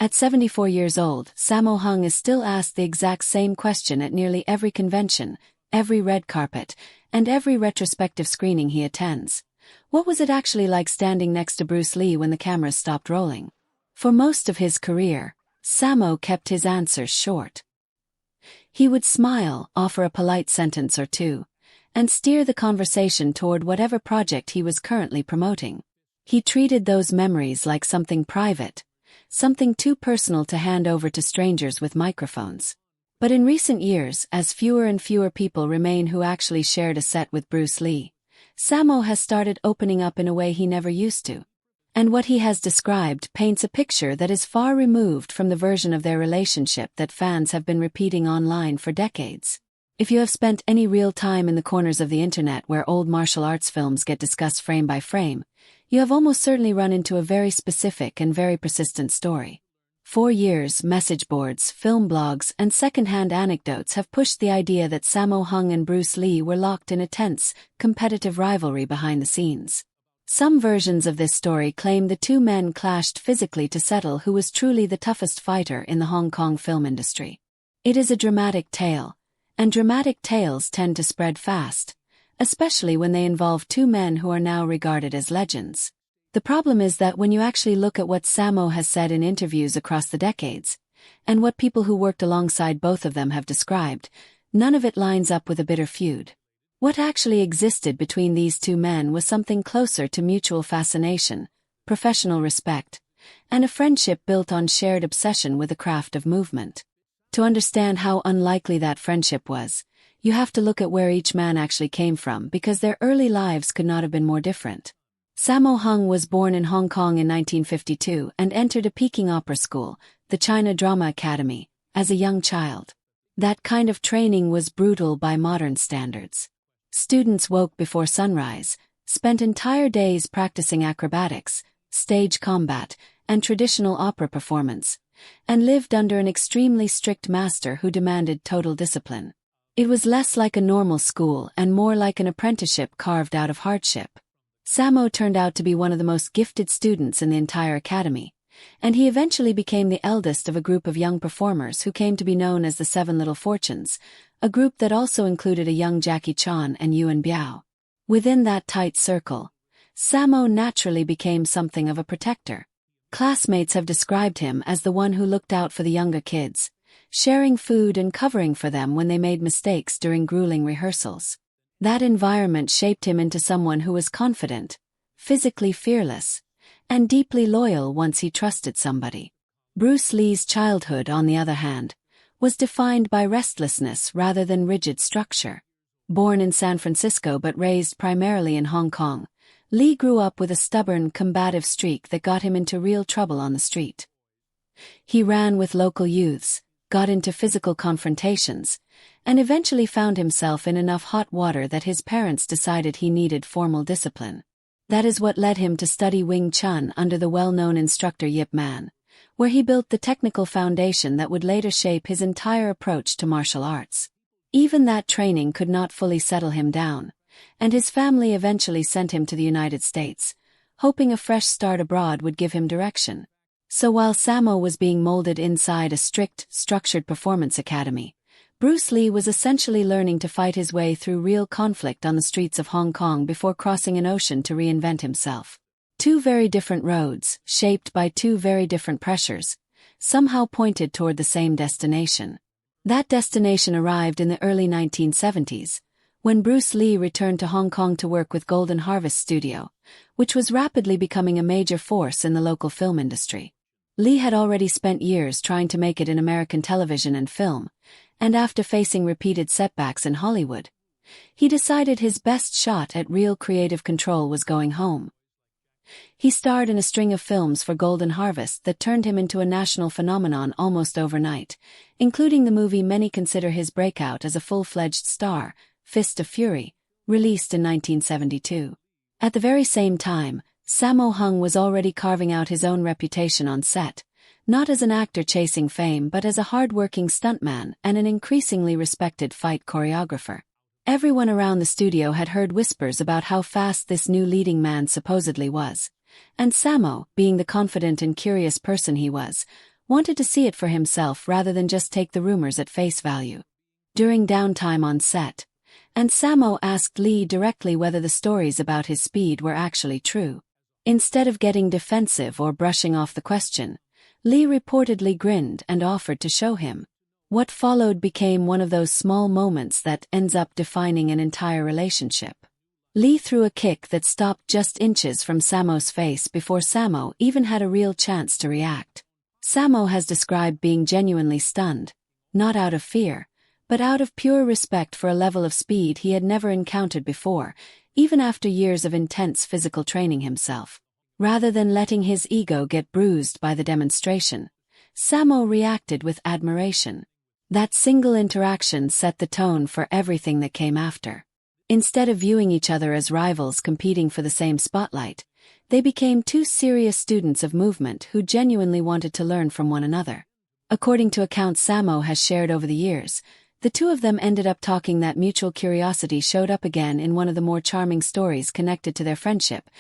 At 74 years old, Sammo Hung is still asked the exact same question at nearly every convention, every red carpet, and every retrospective screening he attends. What was it actually like standing next to Bruce Lee when the cameras stopped rolling? For most of his career, Sammo kept his answers short. He would smile, offer a polite sentence or two, and steer the conversation toward whatever project he was currently promoting. He treated those memories like something private, something too personal to hand over to strangers with microphones. But in recent years, as fewer and fewer people remain who actually shared a set with Bruce Lee, Sammo has started opening up in a way he never used to. And what he has described paints a picture that is far removed from the version of their relationship that fans have been repeating online for decades. If you have spent any real time in the corners of the internet where old martial arts films get discussed frame by frame, you have almost certainly run into a very specific and very persistent story. For years, message boards, film blogs, and second-hand anecdotes have pushed the idea that Sammo Hung and Bruce Lee were locked in a tense, competitive rivalry behind the scenes. Some versions of this story claim the two men clashed physically to settle who was truly the toughest fighter in the Hong Kong film industry. It is a dramatic tale, and dramatic tales tend to spread fast, especially when they involve two men who are now regarded as legends. The problem is that when you actually look at what Sammo has said in interviews across the decades, and what people who worked alongside both of them have described, none of it lines up with a bitter feud. What actually existed between these two men was something closer to mutual fascination, professional respect, and a friendship built on shared obsession with the craft of movement. To understand how unlikely that friendship was, you have to look at where each man actually came from because their early lives could not have been more different. Sammo Hung was born in Hong Kong in 1952 and entered a Peking opera school, the China Drama Academy, as a young child. That kind of training was brutal by modern standards. Students woke before sunrise, spent entire days practicing acrobatics, stage combat, and traditional opera performance, and lived under an extremely strict master who demanded total discipline. It was less like a normal school and more like an apprenticeship carved out of hardship. Sammo turned out to be one of the most gifted students in the entire academy, and he eventually became the eldest of a group of young performers who came to be known as the Seven Little Fortunes, a group that also included a young Jackie Chan and Yuan Biao. Within that tight circle, Sammo naturally became something of a protector. Classmates have described him as the one who looked out for the younger kids, sharing food and covering for them when they made mistakes during grueling rehearsals. That environment shaped him into someone who was confident, physically fearless, and deeply loyal once he trusted somebody. Bruce Lee's childhood, on the other hand, was defined by restlessness rather than rigid structure. Born in San Francisco but raised primarily in Hong Kong, Lee grew up with a stubborn, combative streak that got him into real trouble on the street. He ran with local youths, got into physical confrontations, and eventually found himself in enough hot water that his parents decided he needed formal discipline. That is what led him to study Wing Chun under the well-known instructor Yip Man, where he built the technical foundation that would later shape his entire approach to martial arts. Even that training could not fully settle him down, and his family eventually sent him to the United States, hoping a fresh start abroad would give him direction. So while Sammo was being molded inside a strict, structured performance academy, Bruce Lee was essentially learning to fight his way through real conflict on the streets of Hong Kong before crossing an ocean to reinvent himself. Two very different roads, shaped by two very different pressures, somehow pointed toward the same destination. That destination arrived in the early 1970s, when Bruce Lee returned to Hong Kong to work with Golden Harvest Studio, which was rapidly becoming a major force in the local film industry. Lee had already spent years trying to make it in American television and film, and after facing repeated setbacks in Hollywood, he decided his best shot at real creative control was going home. He starred in a string of films for Golden Harvest that turned him into a national phenomenon almost overnight, including the movie many consider his breakout as a full-fledged star, Fist of Fury, released in 1972. At the very same time, Sammo Hung was already carving out his own reputation on set, not as an actor chasing fame but as a hard-working stuntman and an increasingly respected fight choreographer. Everyone around the studio had heard whispers about how fast this new leading man supposedly was, and Sammo, being the confident and curious person he was wanted to see it for himself rather than just take the rumors at face value. During downtime on set, and Sammo asked Lee directly whether the stories about his speed were actually true. Instead of getting defensive or brushing off the question, Lee reportedly grinned and offered to show him. What followed became one of those small moments that ends up defining an entire relationship. Lee threw a kick that stopped just inches from Sammo's face before Sammo even had a real chance to react. Sammo has described being genuinely stunned, not out of fear, but out of pure respect for a level of speed he had never encountered before, even after years of intense physical training himself. Rather than letting his ego get bruised by the demonstration, Sammo reacted with admiration. That single interaction set the tone for everything that came after. Instead of viewing each other as rivals competing for the same spotlight, they became two serious students of movement who genuinely wanted to learn from one another. According to accounts Sammo has shared over the years, the two of them ended up talking that mutual curiosity showed up again in one of the more charming stories connected to their friendship,